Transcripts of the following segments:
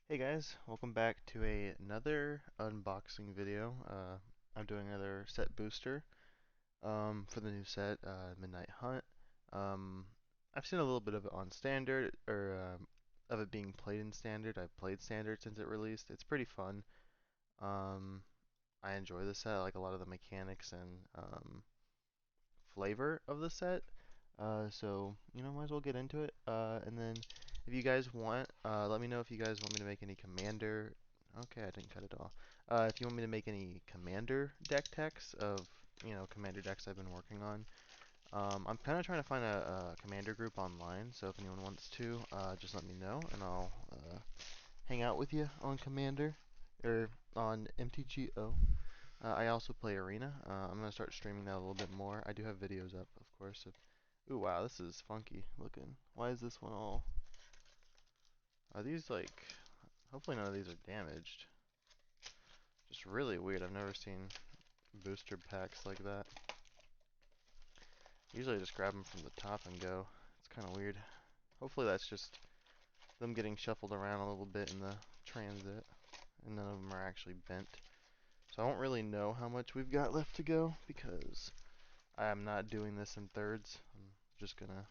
Hey guys, welcome back to another unboxing video. I'm doing another set booster for the new set, Midnight Hunt. Um, I've seen a little bit of it on standard, or of it being played in standard. I've played standard since it released. It's pretty fun. Um, I enjoy the set. I like a lot of the mechanics and flavor of the set. Might as well get into it. And then if you guys want, let me know if you guys want me to make any commander. Okay, I didn't cut it off. If you want me to make any commander deck techs of, commander decks I've been working on. I'm kind of trying to find a commander group online, so if anyone wants to, just let me know, and I'll hang out with you on commander, or on MTGO. I also play Arena. I'm gonna start streaming that a little bit more. I do have videos up, of course. Ooh, wow, this is funky looking. Why is this one all? Are these like? Hopefully none of these are damaged. Just really weird. I've never seen booster packs like that. Usually I just grab them from the top and go. It's kind of weird. Hopefully that's just them getting shuffled around a little bit in the transit, and none of them are actually bent. So I don't really know how much we've got left to go because I am not doing this in thirds. I'm just gonna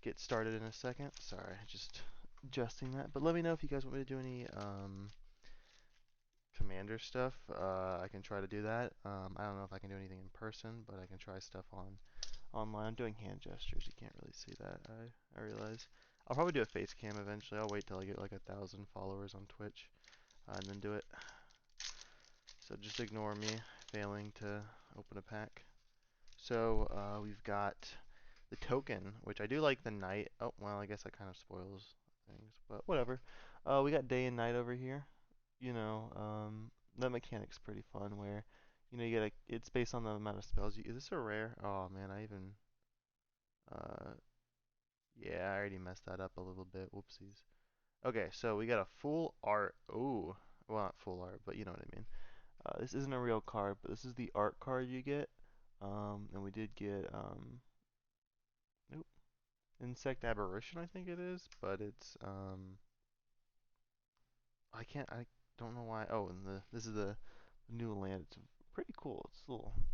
get started in a second. Sorry, just adjusting that. But let me know if you guys want me to do any commander stuff. I can try to do that. I don't know if I can do anything in person, but I can try stuff online. I'm doing hand gestures. You can't really see that. I realize. I'll probably do a face cam eventually. I'll wait till I get like 1,000 followers on Twitch, and then do it. So just ignore me failing to open a pack. So we've got the token, which I do like the night. Oh, well, I guess that kind of spoils things, but whatever. We got day and night over here. That mechanic's pretty fun where, you get it's based on the amount of spells you, is this a rare? Oh man, uh, yeah, I already messed that up a little bit. Whoopsies. Okay, so we got a full art. Ooh, well, not full art, but you know what I mean. This isn't a real card, but this is the art card you get. And we did get, Insect Aberration, I think it is, but I don't know why. Oh, and this is the new land. It's pretty cool. It's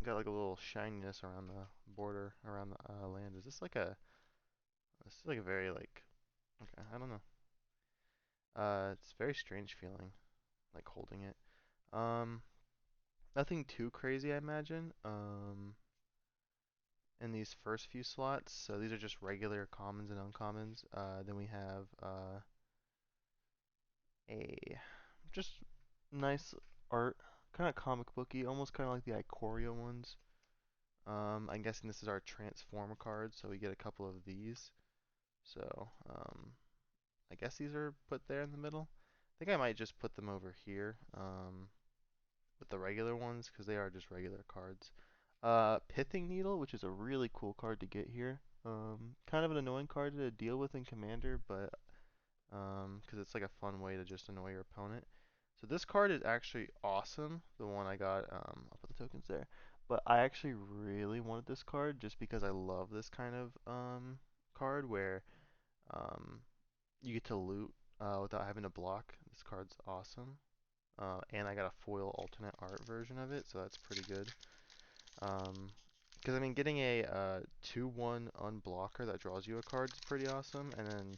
got like a little shininess around the border around the land. This is like a very like, okay, I don't know. It's very strange feeling, like holding it. Um, Nothing too crazy, I imagine. In these first few slots, so these are just regular commons and uncommons. Then we have a just nice art, kind of comic booky, almost kind of like the Ikoria ones. I'm guessing this is our transform card, so we get a couple of these. So I guess these are put there in the middle. I think I might just put them over here with the regular ones because they are just regular cards. Pithing Needle, which is a really cool card to get here. Kind of an annoying card to deal with in Commander, but because it's like a fun way to just annoy your opponent. So this card is actually awesome. The one I got, I'll put the tokens there. But I actually really wanted this card just because I love this kind of card where um, you get to loot without having to block. This card's awesome. And I got a foil alternate art version of it, so that's pretty good. Because I mean, getting a 2/1 unblocker that draws you a card is pretty awesome, and then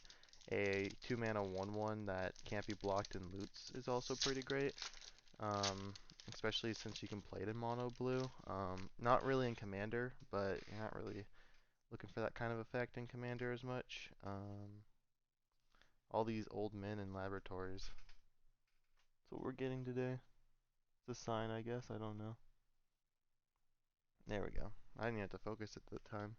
a 2 mana 1/1 that can't be blocked and loots is also pretty great. Especially since you can play it in mono blue. Not really in Commander, but you're not really looking for that kind of effect in Commander as much. All these old men in laboratories. That's what we're getting today. It's a sign, I guess. I don't know. There we go. I didn't have to focus at the time.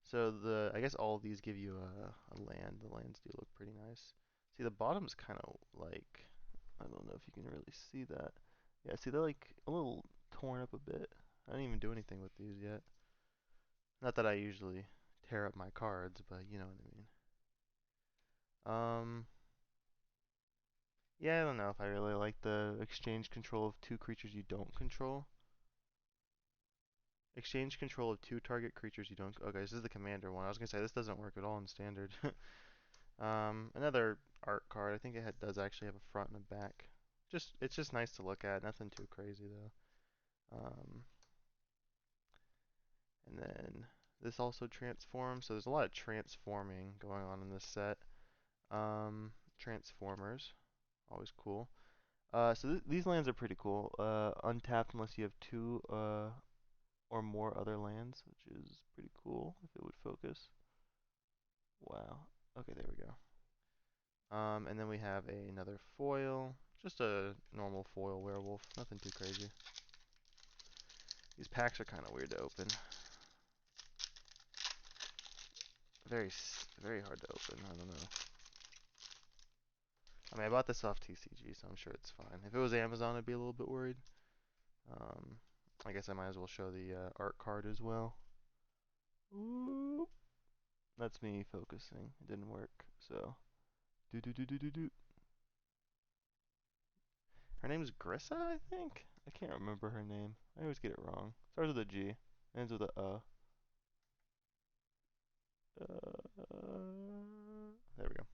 So I guess all of these give you a land. The lands do look pretty nice. See, the bottom's kind of like, I don't know if you can really see that. Yeah, see, they're like a little torn up a bit. I didn't even do anything with these yet. Not that I usually tear up my cards, but you know what I mean. Um, yeah, I don't know if I really like the exchange control of two creatures you don't control. Exchange control of two target creatures you don't. Okay, this is the commander one. I was gonna say this doesn't work at all in standard. Another art card. I think does actually have a front and a back. It's just nice to look at. Nothing too crazy though. And then this also transforms. So there's a lot of transforming going on in this set. Transformers, always cool. So these lands are pretty cool. Untapped unless you have two or more other lands, which is pretty cool if it would focus. Wow. Okay, there we go. And then we have another foil, just a normal foil werewolf, nothing too crazy. These packs are kind of weird to open. Very hard to open. I don't know. I mean, I bought this off TCG, so I'm sure it's fine. If it was Amazon, I'd be a little bit worried. I guess I might as well show the art card as well. Ooh, that's me focusing. It didn't work, so do do do do do do. Her name's Grissa, I think. I can't remember her name. I always get it wrong. Starts with a G, ends with a there we go.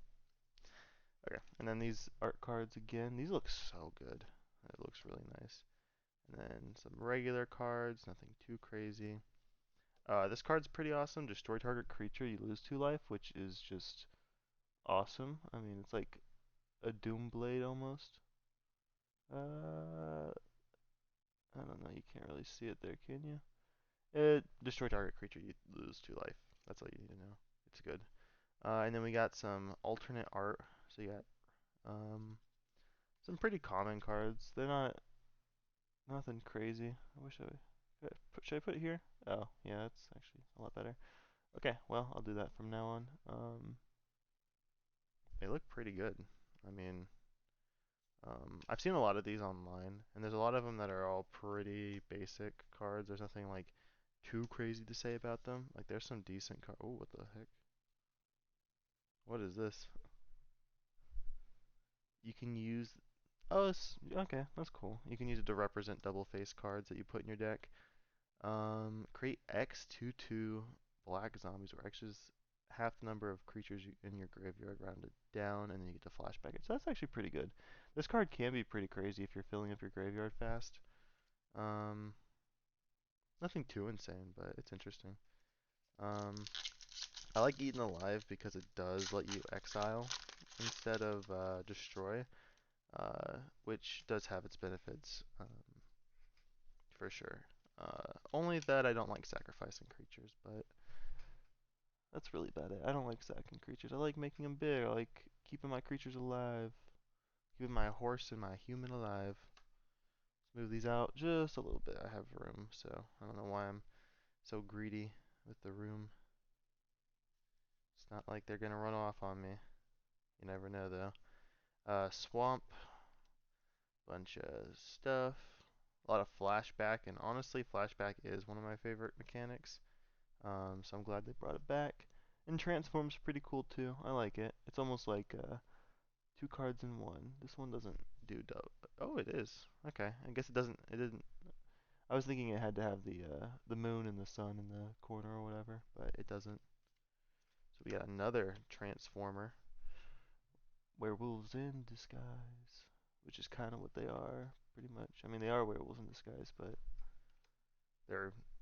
Okay, and then these art cards again. These look so good. It looks really nice. And then some regular cards, nothing too crazy. This card's pretty awesome. Destroy target creature, you lose 2 life, which is just awesome. I mean, it's like a Doom Blade almost. I don't know. You can't really see it there, can you? Destroy target creature, you lose 2 life. That's all you need to know. It's good. And then we got some alternate art. So you got some pretty common cards. They're not nothing crazy. I wish should I put it here? Oh, yeah, that's actually a lot better. Okay, well, I'll do that from now on. They look pretty good. I mean, I've seen a lot of these online, and there's a lot of them that are all pretty basic cards. There's nothing like too crazy to say about them. Like there's some decent cards. Oh, what the heck? What is this? You can use. Oh, okay. That's cool. You can use it to represent double face cards that you put in your deck. Create X 2/2 black zombies, where X is half the number of creatures in your graveyard rounded down, and then you get to flashback it. So that's actually pretty good. This card can be pretty crazy if you're filling up your graveyard fast. Um, Nothing too insane, but it's interesting. I like Eaten Alive because it does let you exile instead of destroy, which does have its benefits, for sure. Only that I don't like sacrificing creatures, but that's really about it. I don't like sacking creatures. I like making them big. I like keeping my creatures alive, keeping my horse and my human alive. Let's move these out just a little bit. I have room, so I don't know why I'm so greedy with the room. It's not like they're gonna run off on me. You never know though. Swamp, bunch of stuff, a lot of flashback, and honestly, flashback is one of my favorite mechanics. So I'm glad they brought it back. And transform's pretty cool too. I like it. It's almost like 2 cards in one. This one doesn't do double. Oh, it is. Okay. I guess it doesn't. It didn't. I was thinking it had to have the moon and the sun in the corner or whatever, but it doesn't. So we got another transformer. Werewolves in disguise, which is kind of what they are, pretty much. I mean, they are werewolves in disguise, but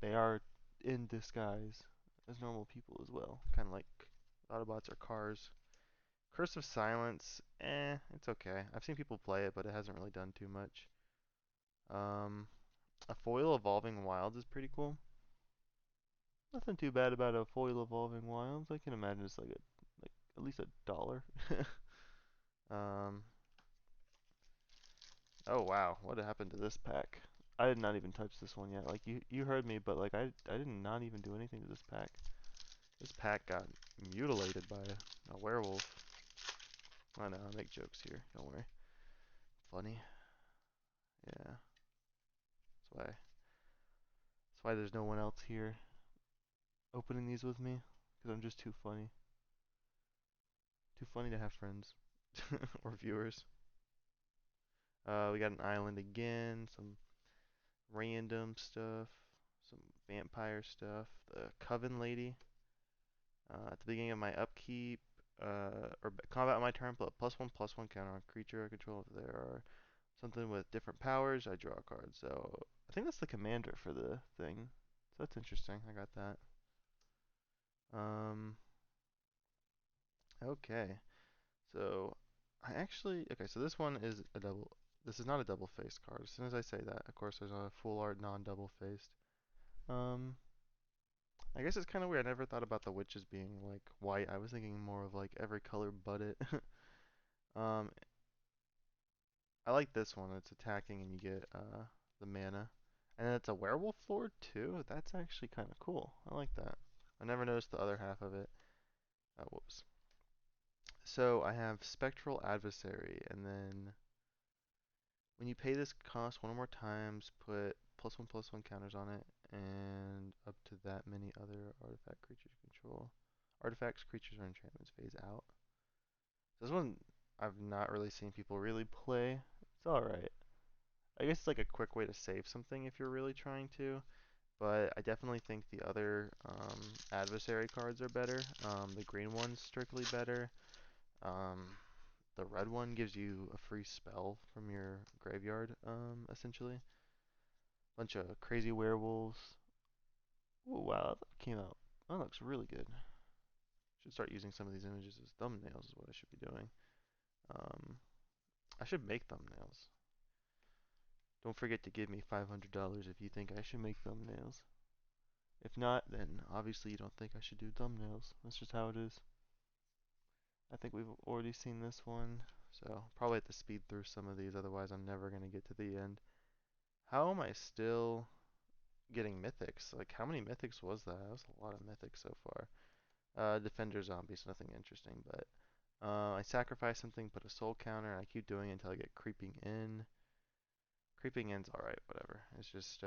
they are in disguise as normal people as well. Kind of like Autobots are cars. Curse of Silence, it's okay. I've seen people play it, but it hasn't really done too much. A foil Evolving Wilds is pretty cool. Nothing too bad about a foil Evolving Wilds. I can imagine it's like at least $1. um, oh wow, what happened to this pack? I did not even touch this one yet. Like you heard me, but like I did not even do anything to this pack. This pack got mutilated by a werewolf. I know, I make jokes here. Don't worry. Funny. Yeah. That's why there's no one else here opening these with me, because I'm just too funny. Too funny to have friends or viewers. We got an island again, some random stuff, some vampire stuff. The Coven Lady. At the beginning of my upkeep, or combat on my turn, put a +1/+1 counter on creature I control. If there are something with different powers, I draw a card. So I think that's the commander for the thing. So that's interesting. I got that. Um, okay. So I actually, okay, so this one is a double, this is not a double faced card. As soon as I say that, of course, there's a full art non-double faced. Um, I guess it's kind of weird. I never thought about the witches being like white. I was thinking more of like every color but it. um, I like this one. It's attacking and you get the mana. And then it's a werewolf lord too. That's actually kind of cool. I like that. I never noticed the other half of it. Oh, whoops. So I have Spectral Adversary, and then when you pay this cost one or more times, put +1/+1 counters on it, and up to that many other artifact creatures you control. Artifacts, creatures, or enchantments phase out. This one I've not really seen people really play. It's alright. I guess it's like a quick way to save something if you're really trying to, but I definitely think the other adversary cards are better. The green one's strictly better. Um, the red one gives you a free spell from your graveyard, essentially. Bunch of crazy werewolves. Oh wow, that came out. That looks really good. Should start using some of these images as thumbnails is what I should be doing. Um, I should make thumbnails. Don't forget to give me $500 if you think I should make thumbnails. If not, then obviously you don't think I should do thumbnails. That's just how it is. I think we've already seen this one, so probably have to speed through some of these, otherwise I'm never going to get to the end. How am I still getting mythics? Like, how many mythics was that? That was a lot of mythics so far. Defender zombies, nothing interesting, but I sacrifice something, put a soul counter, and I keep doing it until I get creeping in. Creeping in's alright, whatever. It's just,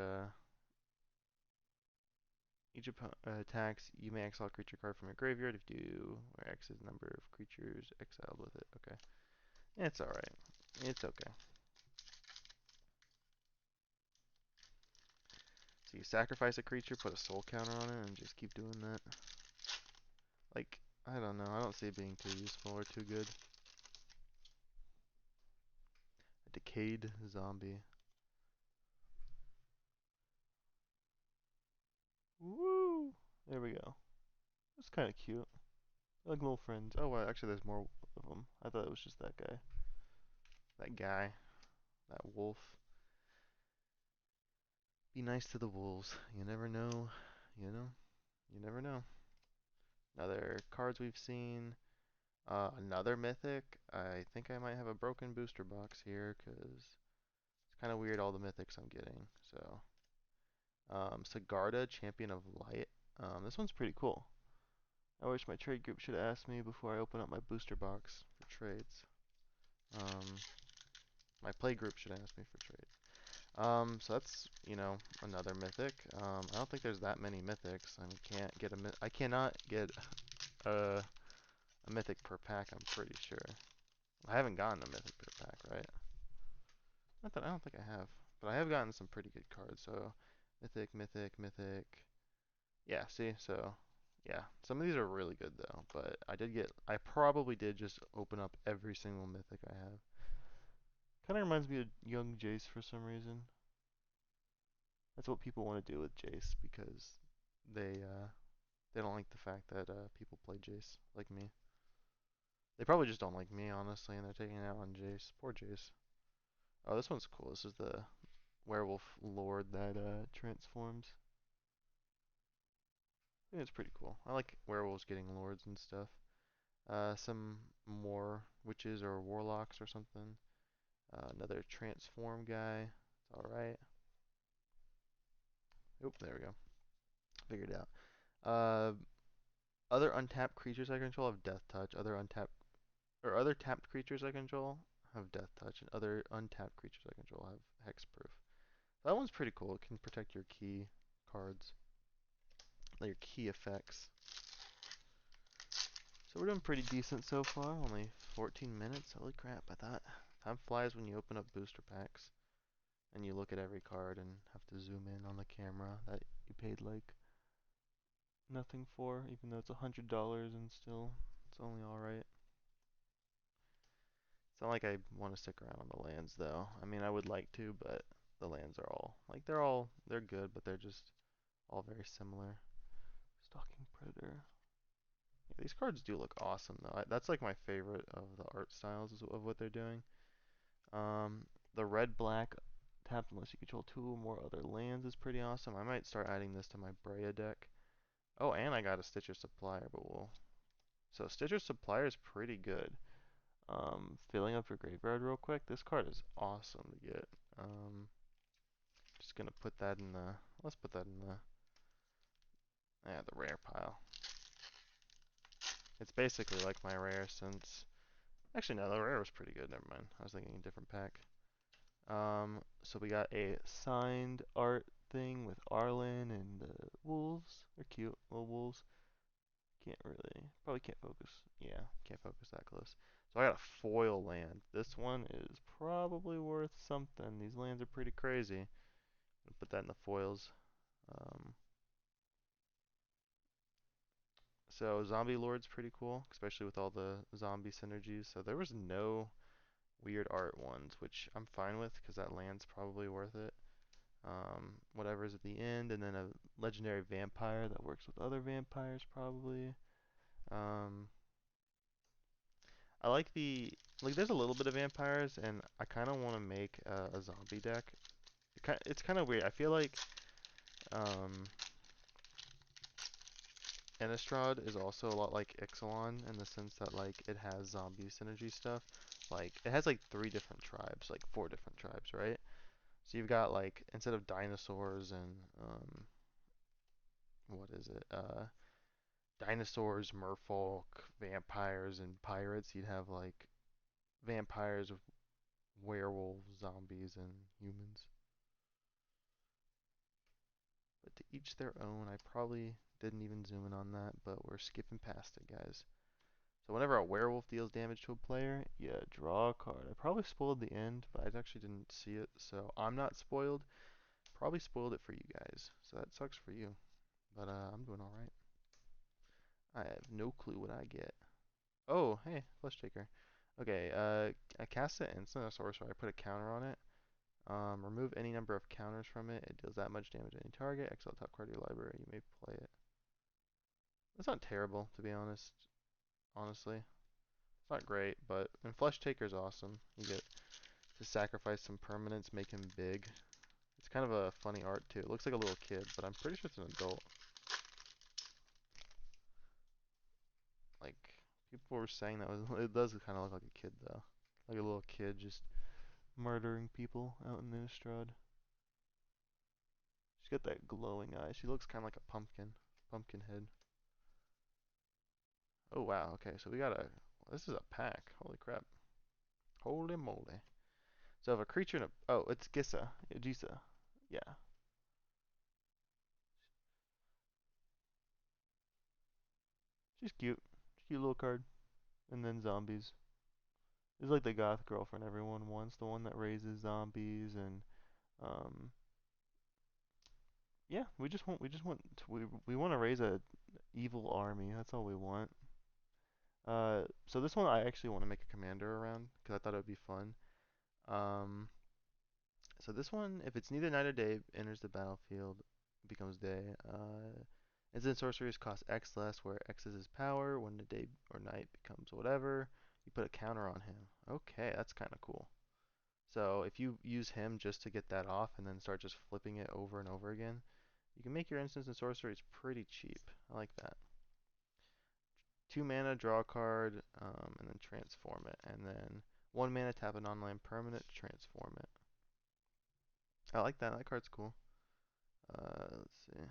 each attacks, you may exile a creature card from your graveyard if you do, where X is the number of creatures exiled with it. Okay. It's alright. It's okay. So you sacrifice a creature, put a soul counter on it, and just keep doing that. Like, I don't know. I don't see it being too useful or too good. A decayed zombie. Woo! There we go. It's kind of cute. They're like little friends. Oh, well, actually, there's more of them. I thought it was just that guy. That guy. That wolf. Be nice to the wolves. You never know. You know? You never know. Other cards we've seen. Another mythic. I think I might have a broken booster box here because it's kind of weird all the mythics I'm getting. So, Sigarda, Champion of Light. This one's pretty cool. I wish my trade group should ask me before I open up my booster box for trades. Um, my play group should ask me for trades. So that's, another mythic. I don't think there's that many mythics. I cannot get a mythic per pack, I'm pretty sure. I haven't gotten a mythic per pack, right? Not that I don't think I have. But I have gotten some pretty good cards. So, mythic, mythic, mythic. Yeah, see? So, yeah. Some of these are really good, though. But I probably did just open up every single mythic I have. Kind of reminds me of young Jace for some reason. That's what people want to do with Jace because they don't like the fact that people play Jace like me. They probably just don't like me, honestly, and they're taking it out on Jace. Poor Jace. Oh, this one's cool. This is the werewolf lord that transforms. I think it's pretty cool. I like werewolves getting lords and stuff. Some more witches or warlocks or something. Another transform guy. It's alright. Oop, there we go. Figured it out. Uh, other untapped creatures I control have Death Touch. Other tapped creatures I control have Death Touch, and other untapped creatures I control have Hexproof. That one's pretty cool. It can protect your key cards, like your key effects. So we're doing pretty decent so far. Only 14 minutes. Holy crap! I thought time flies when you open up booster packs and you look at every card and have to zoom in on the camera that you paid like nothing for, even though it's $100 and still it's It's only alright. It's not like I want to stick around on the lands though. I mean, I would like to, but the lands are all like they're good, but they're just all very similar. Stalking Predator. Yeah, these cards do look awesome though. That's like my favorite of the art styles of what they're doing. Um, the red black tapped unless you control two or more other lands is pretty awesome. I might start adding this to my Brea deck. Oh, and I got a Stitcher Supplier, but we'll. So Stitcher Supplier is pretty good. Filling up your graveyard real quick. This card is awesome to get. Just gonna put that in the. Let's put that in the rare pile. It's basically like my rare since. Actually, no, the rare was pretty good. Never mind. I was thinking a different pack. So we got a signed art thing with Arlen and the wolves. They're cute little wolves. Probably can't focus. Yeah, can't focus that close. So I got a foil land. This one is probably worth something. These lands are pretty crazy. I'll put that in the foils. Um, so Zombie Lord's pretty cool, especially with all the zombie synergies. So there was no weird art ones, which I'm fine with because that land's probably worth it. Whatever's at the end, and then a legendary vampire that works with other vampires probably. Um, I like there's a little bit of vampires, and I kind of want to make a zombie deck. It's kind of weird. I feel like um, Innistrad is also a lot like Ixalan in the sense that like it has zombie synergy stuff. Like it has like three different tribes, like four different tribes, right? So you've got like instead of dinosaurs and what is it? Dinosaurs, merfolk, vampires, and pirates. You'd have like vampires, werewolves, zombies, and humans. But to each their own. I probably didn't even zoom in on that, but we're skipping past it, guys. So whenever a werewolf deals damage to a player, you draw a card. I probably spoiled the end, but I actually didn't see it, so I'm not spoiled. Probably spoiled it for you guys, so that sucks for you. But I'm doing all right. I have no clue what I get. Oh, hey, Flesh Taker. Okay, I cast it instant a sorcerer. I put a counter on it. Remove any number of counters from it. It deals that much damage to any target. Exile top card of your library. You may play it. That's not terrible, to be honest. Honestly, it's not great, but and Flesh Taker's awesome. You get to sacrifice some permanents, make him big. It's kind of a funny art too. It looks like a little kid, but I'm pretty sure it's an adult. Like people were saying that was it does kind of look like a kid though, like a little kid just murdering people out in Innistrad. She's got that glowing eye. She looks kind of like a pumpkin head. Oh wow, okay, so we got a, this is a pack. Holy crap. Holy moly. So if a creature in a, oh, it's Gisa. Yeah. She's cute. Cute little card. And then zombies. It's like the goth girlfriend everyone wants, the one that raises zombies and um yeah, we want to raise a evil army. That's all we want. So this one I actually want to make a commander around because I thought it would be fun. Um, so this one, if it's neither night or day, enters the battlefield, becomes day. Instant sorceries cost X less, where X is his power. When the day or night becomes whatever, you put a counter on him. Okay, that's kind of cool. So if you use him just to get that off and then start just flipping it over and over again, you can make your instants and sorceries pretty cheap. I like that. 2 mana, draw a card, and then transform it. And then 1 mana, tap a non-land permanent, transform it. I like that. That card's cool. Let's see.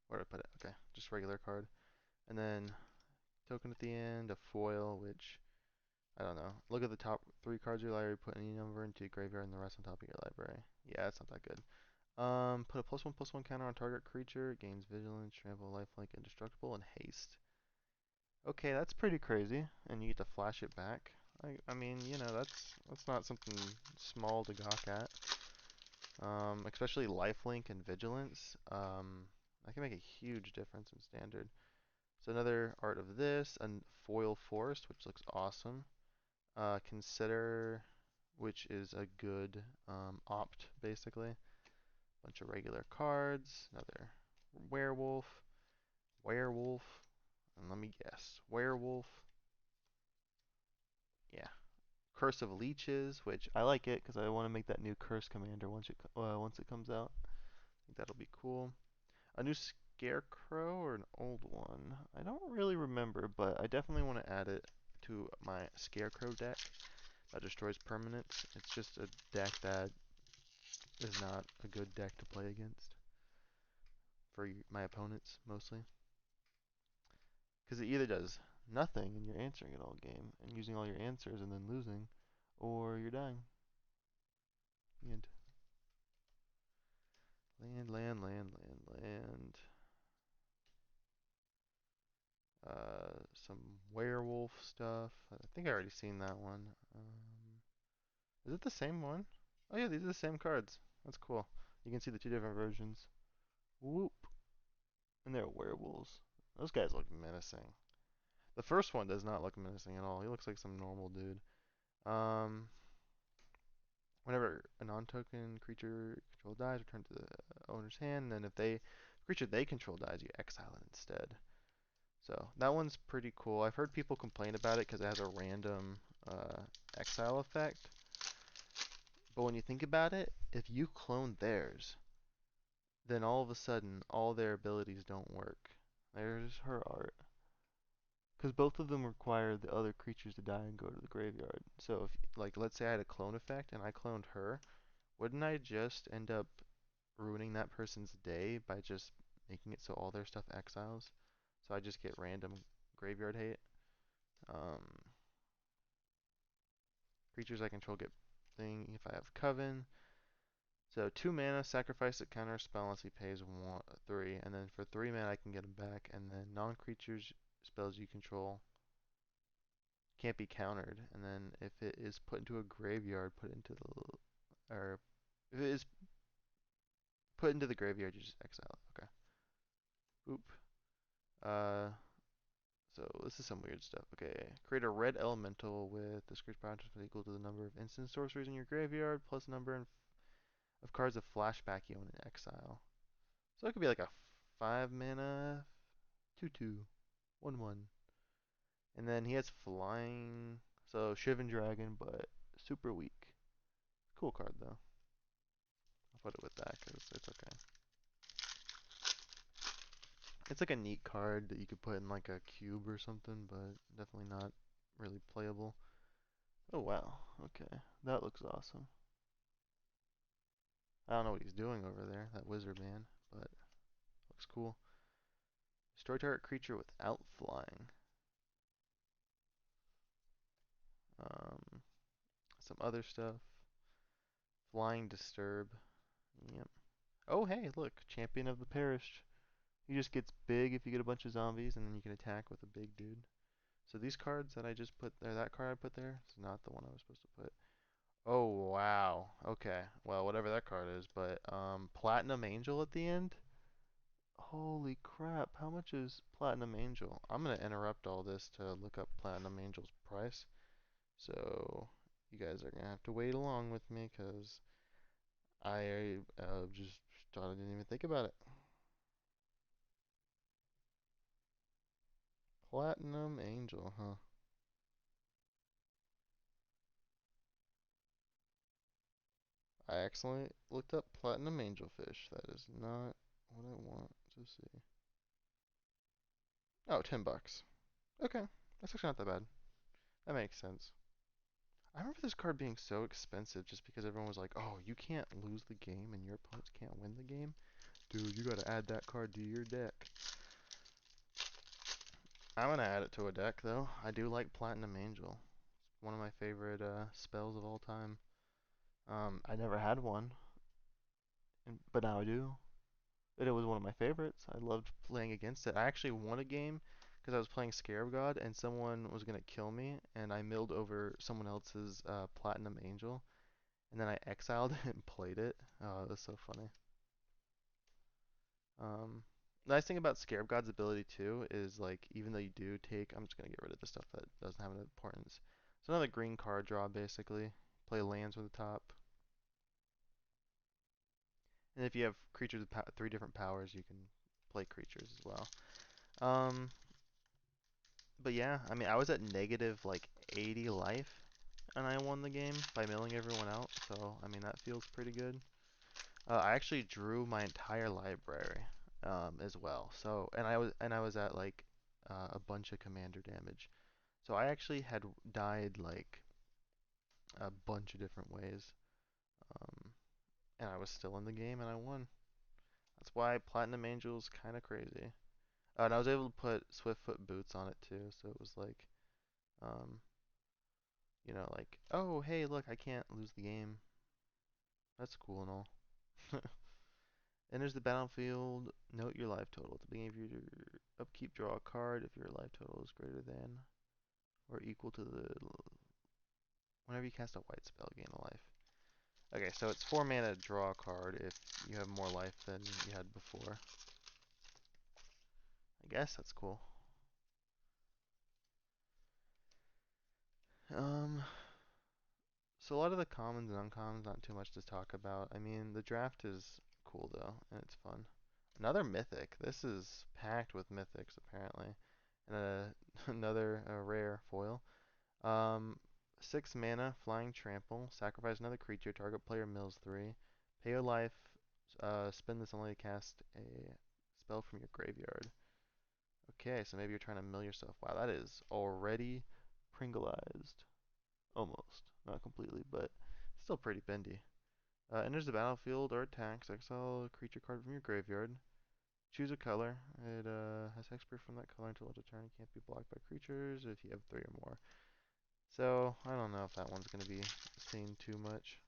Where did I put it? Okay, just regular card. And then token at the end, a foil, which I don't know. Look at the top 3 cards of your library. Put any number into your graveyard and the rest on top of your library. Yeah, that's not that good. Put a +1/+1 counter on target creature. Gains vigilance, trample, lifelink, indestructible, and haste. Okay, that's pretty crazy, and you get to flash it back. I mean, you know, that's not something small to gawk at. Especially lifelink and vigilance. That can make a huge difference in standard. So another art of this, a foil forest, which looks awesome. Consider, which is a good opt, basically. Bunch of regular cards. Another werewolf. Werewolf. And let me guess. Werewolf. Yeah. Curse of Leeches, which I like it because I want to make that new curse commander once it comes out. I think that'll be cool. A new scarecrow or an old one? I don't really remember, but I definitely want to add it to my scarecrow deck that destroys permanents. It's just a deck that is not a good deck to play against for my opponents mostly. Because it either does nothing and you're answering it all game and using all your answers and then losing, or you're dying. And land. Some werewolf stuff. I think I already seen that one. Is it the same one? Oh yeah, these are the same cards. That's cool. You can see the two different versions. Whoop. And they're werewolves. Those guys look menacing. The first one does not look menacing at all. He looks like some normal dude. Um, Whenever a non-token creature control dies, return to the owner's hand. And then if the creature they control dies, you exile it instead. So that one's pretty cool. I've heard people complain about it because it has a random exile effect. But when you think about it, if you clone theirs, then all of a sudden all their abilities don't work. There's her art. Because both of them require the other creatures to die and go to the graveyard. So if, like, let's say I had a clone effect and I cloned her, wouldn't I just end up ruining that person's day by just making it so all their stuff exiles? So I just get random graveyard hate. Um, Creatures I control get thing if I have Coven. So 2 mana, sacrifice a counter spell unless he pays 3, and then for 3 mana I can get him back, and then non-creatures spells you control can't be countered, and then if it is put into a graveyard, or if it is put into the graveyard, you just exile it. Okay. Oop. Uh, so this is some weird stuff. Okay. Create a red elemental with the script bounty equal to the number of instant sorceries in your graveyard plus number of cards of flashback you own in exile. So it could be like a 5 mana 2/2 1/1. And then he has flying, so Shivan Dragon, but super weak. Cool card though. I'll put it with that because it's okay. It's like a neat card that you could put in like a cube or something, but definitely not really playable. Oh wow, okay. That looks awesome. I don't know what he's doing over there, that wizard man, but looks cool. Destroy target creature without flying. Um, some other stuff. Flying Disturb. Yep. Oh hey, look, Champion of the Parish. He just gets big if you get a bunch of zombies, and then you can attack with a big dude. So these cards that I just put there, that card I put there, is not the one I was supposed to put. Oh wow. Okay. Well, whatever that card is, but Platinum Angel at the end. Holy crap! How much is Platinum Angel? I'm gonna interrupt all this to look up Platinum Angel's price. So you guys are gonna have to wait along with me, cause I just thought I didn't even think about it. Platinum Angel, huh? I accidentally looked up Platinum Angelfish. That is not what I want to see. Oh, $10. Okay, that's actually not that bad. That makes sense. I remember this card being so expensive just because everyone was like, oh, you can't lose the game and your opponents can't win the game. Dude, you gotta add that card to your deck. I'm gonna add it to a deck though. I do like Platinum Angel. It's one of my favorite spells of all time. I never had one, but now I do. And it was one of my favorites. I loved playing against it. I actually won a game because I was playing Scarab God and someone was gonna kill me, and I milled over someone else's Platinum Angel, and then I exiled it and played it. Oh, it was so funny. Um, The nice thing about Scarab God's ability too is like even though you do take, I'm just gonna get rid of the stuff that doesn't have an importance. So another green card draw basically. Play lands with the top, and if you have creatures with 3 different powers, you can play creatures as well. Um, but yeah, I mean I was at negative like 80 life, and I won the game by milling everyone out. So I mean that feels pretty good. I actually drew my entire library as well. So and I was at like a bunch of commander damage. So I actually had died like a bunch of different ways, um, and I was still in the game and I won. That's why Platinum Angel's kind of crazy. And I was able to put Swiftfoot boots on it too, so it was like, um, like, oh hey, look, I can't lose the game. That's cool and all. Enters the battlefield. Note your life total. At the beginning of your upkeep, draw a card if your life total is greater than or equal to the. Whenever you cast a white spell, gain a life. Okay, so it's 4 mana to draw a card if you have more life than you had before. I guess that's cool. Um, so a lot of the commons and uncommons, not too much to talk about. I mean, the draft is cool though, and it's fun. Another mythic. This is packed with mythics apparently, and another rare foil. Um, 6 mana, Flying Trample. Sacrifice another creature. Target player mills 3. Pay your life. Spend this only to cast a spell from your graveyard. Okay, so maybe you're trying to mill yourself. Wow, that is already Pringleized. Almost. Not completely, but still pretty bendy. Enters the battlefield or attacks. Exile a creature card from your graveyard. Choose a color. It has hexproof from that color until end of turn. It can't be blocked by creatures if you have 3 or more. So, I don't know if that one's going to be seen too much.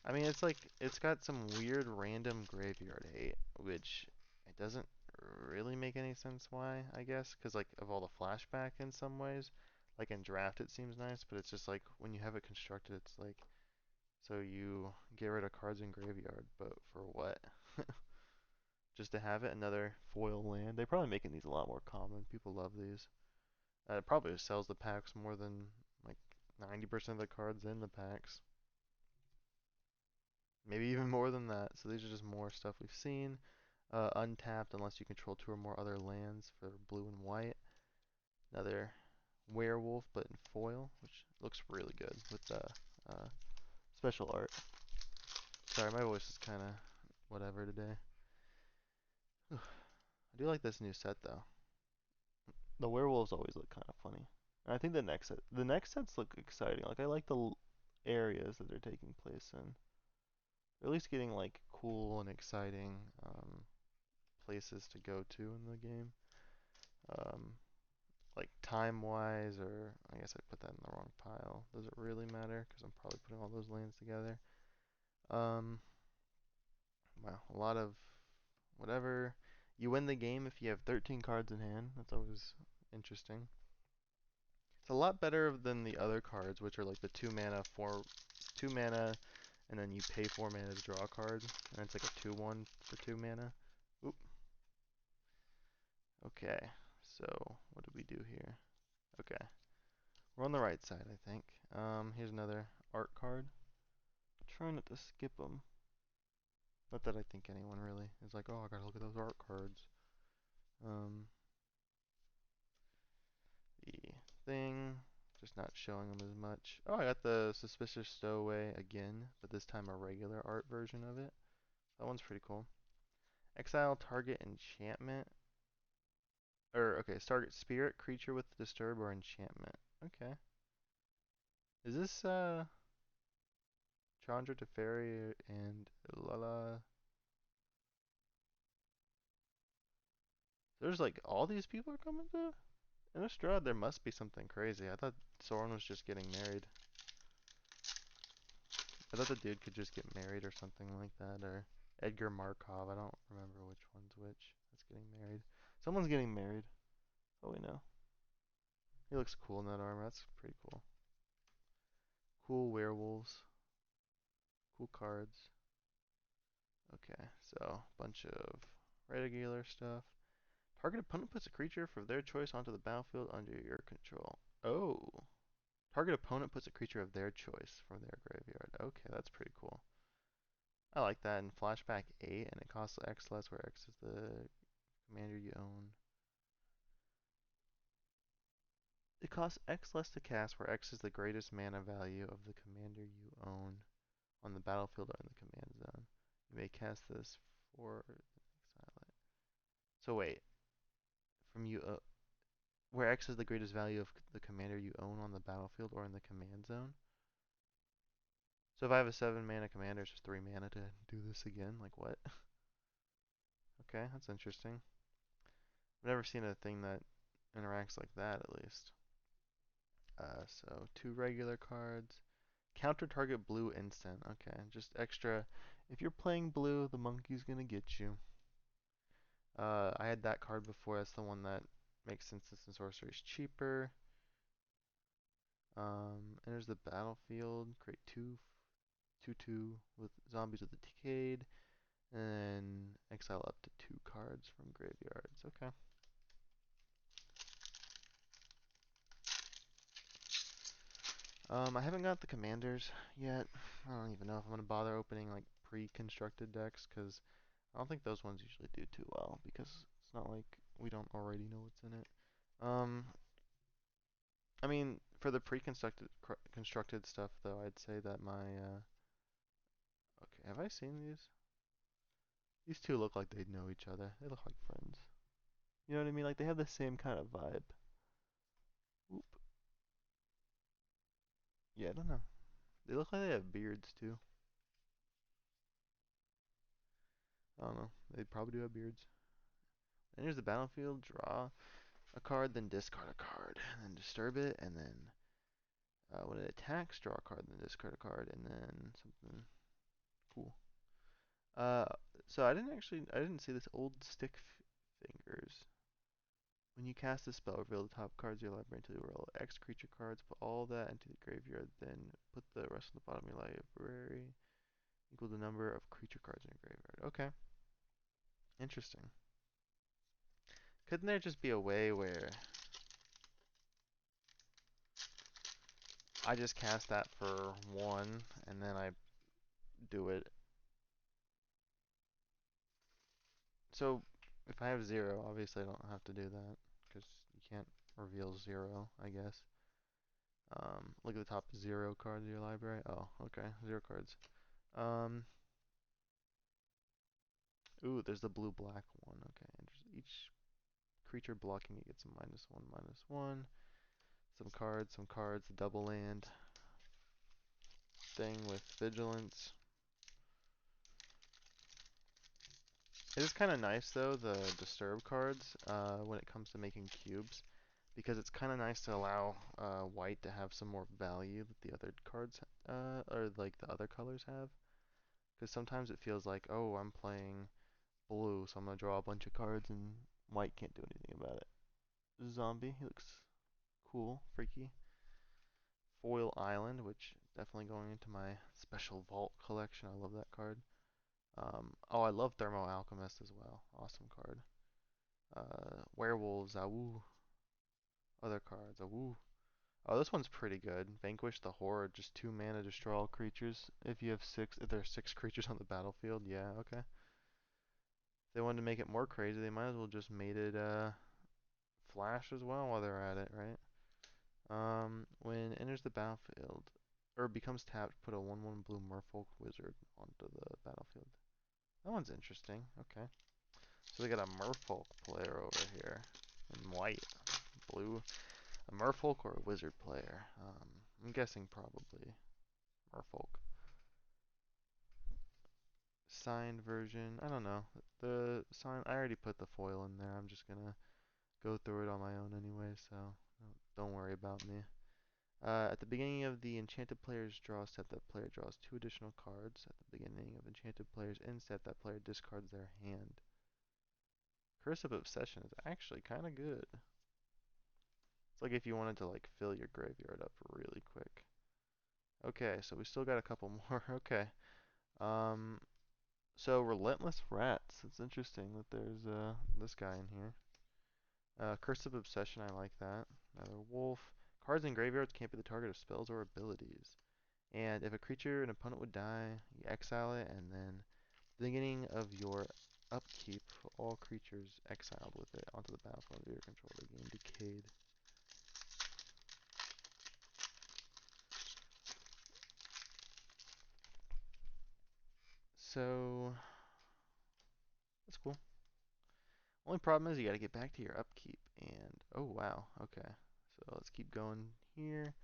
I mean, it's like, it's got some weird random graveyard hate, which it doesn't really make any sense why, I guess, because like of all the flashback in some ways. Like in draft it seems nice, but it's just like when you have it constructed, it's like, so you get rid of cards in graveyard, but for what? Just to have it, another foil land. They're probably making these a lot more common. People love these. It probably sells the packs more than like 90% of the cards in the packs. Maybe even more than that. So these are just more stuff we've seen. Untapped unless you control 2 or more other lands for blue and white. Another werewolf but in foil, which looks really good with the special art. Sorry, my voice is kind of whatever today. I do like this new set though. The werewolves always look kind of funny. And I think the next sets look exciting. Like I like the areas that they're taking place in. They're at least getting like cool and exciting places to go to in the game. Um, like time wise, or I guess I put that in the wrong pile. Does it really matter? Because I'm probably putting all those lands together. Um, wow, a lot of whatever. You win the game if you have 13 cards in hand. That's always interesting. It's a lot better than the other cards, which are like the 2 mana, and then you pay 4 mana to draw a card, and it's like a 2/1 for 2 mana. Oop. Okay, so what do we do here? Okay, we're on the right side, I think. Here's another art card. Try not to skip them. Not that I think anyone really is like, oh, I gotta look at those art cards. Um, the thing, just not showing them as much. Oh, I got the Suspicious Stowaway again, but this time a regular art version of it. That one's pretty cool. Exile target enchantment. Or, okay, target spirit, creature with disturb or enchantment. Okay. Is this, Chandra Teferi and Lala? There's like, all these people are coming to Innistrad? There must be something crazy. I thought Soren was just getting married. I thought the dude could just get married or something like that, or Edgar Markov. I don't remember which one's which. That's getting married. Someone's getting married. Oh, we know. He looks cool in that armor. That's pretty cool. Cool werewolves. Cool cards. Okay, so bunch of Regular stuff. Target opponent puts a creature of their choice onto the battlefield under your control. Oh. Target opponent puts a creature of their choice from their graveyard. Okay, that's pretty cool. I like that. And flashback 8, and it costs X less, where X is the commander you own. It costs X less to cast, where X is the greatest mana value of the commander you own on the battlefield or in the command zone. You may cast this for exile it. So wait, from you, where X is the greatest value of the commander you own on the battlefield or in the command zone. So if I have a 7 mana commander, it's just 3 mana to do this again. Like what? Okay, that's interesting. I've never seen a thing that interacts like that, at least. So 2 regular cards. Counter target blue instant. Okay, just extra. If you're playing blue, the monkey's gonna get you. I had that card before. That's the one that makes instants and sorceries cheaper. Enters the battlefield. Create 2/2 with zombies with the Decayed. And exile up to 2 cards from graveyards. Okay. I haven't got the commanders yet. I don't even know if I'm gonna bother opening like pre-constructed decks, because I don't think those ones usually do too well, because it's not like we don't already know what's in it. I mean, for the pre-constructed constructed stuff though, I'd say that my okay, have I seen these? These two look like they'd know each other. They look like friends. You know what I mean? Like they have the same kind of vibe. Oop. Yeah, I don't know. They look like they have beards too. I don't know. They probably do have beards. And here's the battlefield. Draw a card, then discard a card, and then disturb it, and then when it attacks, draw a card, then discard a card, and then something cool. Uh, so I didn't see this old stick fingers. When you cast a spell, reveal the top cards of your library into the row. X creature cards, put all that into the graveyard, then put the rest on the bottom of your library. Equal the number of creature cards in your graveyard. Okay. Interesting. Couldn't there just be a way where I just cast that for 1, and then I do it? So, if I have 0, obviously I don't have to do that, because you can't reveal 0, I guess. Look at the top 0 cards of your library. Oh, okay, 0 cards. Um, Ooh, there's the blue-black one. Okay, and each creature blocking it gets a -1/-1. Some cards, double land thing with vigilance. It is kind of nice though, the disturb cards, when it comes to making cubes, because it's kind of nice to allow white to have some more value that the other cards, or like the other colors have. Because sometimes it feels like, oh, I'm playing blue, so I'm gonna draw a bunch of cards and white can't do anything about it. Zombie, he looks cool, freaky. Foil Island, which definitely going into my special vault collection. I love that card. Oh, I love Thermo Alchemist as well. Awesome card. Werewolves, awoo. Other cards, awoo. Oh, this one's pretty good. Vanquish the Horde, just 2 mana, destroy all creatures. If there are 6 creatures on the battlefield, yeah, okay. If they wanted to make it more crazy, they might as well just made it flash as well while they're at it, right? When it enters the battlefield, or becomes tapped, put a 1/1 blue merfolk wizard onto the battlefield. That one's interesting. Okay. So we got a merfolk player over here. In white. Blue. A merfolk or a wizard player? I'm guessing probably merfolk. Signed version. I don't know. The sign. I already put the foil in there. I'm just gonna go through it on my own anyway, so don't worry about me. At the beginning of the Enchanted Player's draw set, that player draws 2 additional cards. At the beginning of Enchanted Player's end set, that player discards their hand. Curse of Obsession is actually kind of good. It's like if you wanted to like fill your graveyard up really quick. Okay, so we still got a couple more. Okay. Um, so Relentless Rats. It's interesting that there's this guy in here. Curse of Obsession, I like that. Another wolf. Cards in graveyards can't be the target of spells or abilities. And if a creature an opponent would die, you exile it, and then the beginning of your upkeep, all creatures exiled with it onto the battlefield under your control, they gain decayed. So that's cool. Only problem is you gotta get back to your upkeep, and oh wow, okay. So let's keep going here.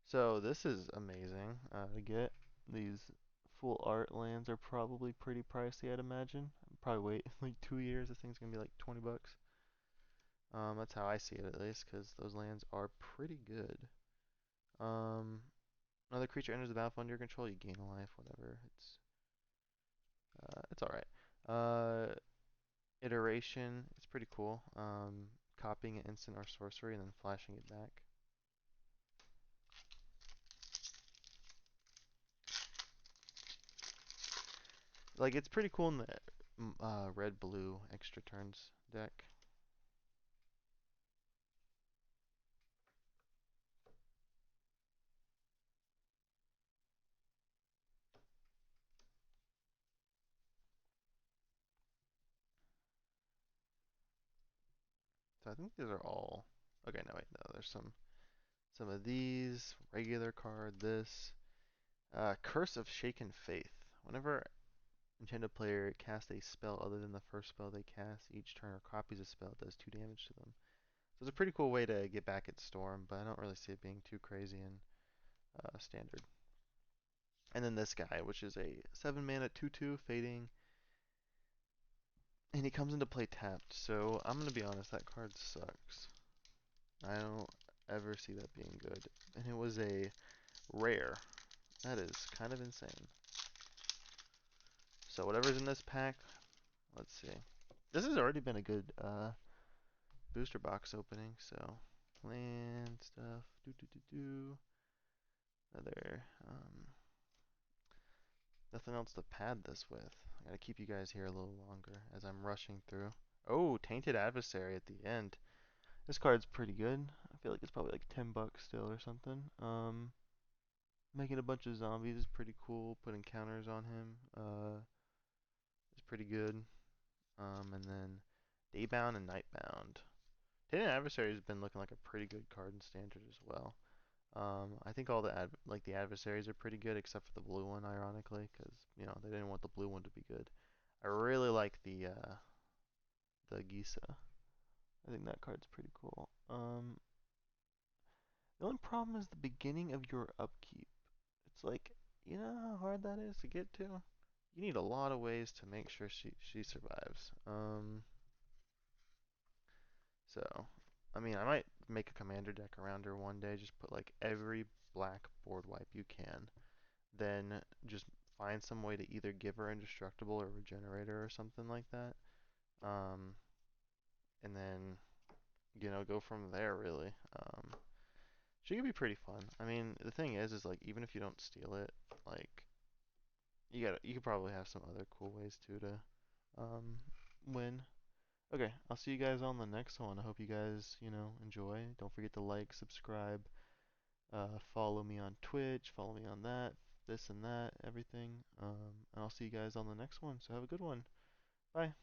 So this is amazing to get. These full art lands are probably pretty pricey, I'd imagine. Probably wait like 2 years. This thing's gonna be like 20 bucks. That's how I see it at least, because those lands are pretty good. Um, Another creature enters the battlefield under your control, you gain a life, whatever. It's all right. Iteration, it's pretty cool. Copying an instant or sorcery and then flashing it back. Like it's pretty cool in the red blue extra turns deck. So I think these are all. Okay, no wait, no. There's some of these regular card. This Curse of Shaken Faith. Whenever enchanted player casts a spell other than the first spell they cast each turn or copies a spell, it does 2 damage to them. So it's a pretty cool way to get back at Storm, but I don't really see it being too crazy in standard. And then this guy, which is a 7 mana 2/2 fading, and he comes into play tapped. So I'm gonna be honest, that card sucks. I don't ever see that being good. And it was a rare. That is kind of insane. So whatever's in this pack, let's see. This has already been a good booster box opening. So land stuff, do. Another nothing else to pad this with. I gotta keep you guys here a little longer as I'm rushing through. Oh, Tainted Adversary at the end. This card's pretty good. I feel like it's probably like 10 bucks still or something. Making a bunch of zombies is pretty cool. Putting counters on him is pretty good. And then Daybound and Nightbound. Tainted Adversary has been looking like a pretty good card in Standard as well. I think all the adversaries are pretty good except for the blue one, ironically, because you know they didn't want the blue one to be good. I really like the Gisa. I think that card's pretty cool. The only problem is the beginning of your upkeep. It's like, you know how hard that is to get to? You need a lot of ways to make sure she survives. So, I mean, I might make a commander deck around her one day. Just put like every black board wipe you can. Then just find some way to either give her indestructible or regenerate her or something like that. Um, and then, you know, go from there really. She could be pretty fun. I mean, the thing is like even if you don't steal it, like you could probably have some other cool ways too to um win. Okay, I'll see you guys on the next one. I hope you guys, you know, enjoy. Don't forget to like, subscribe, follow me on Twitch, follow me on that, this and that, everything. And I'll see you guys on the next one. So have a good one. Bye.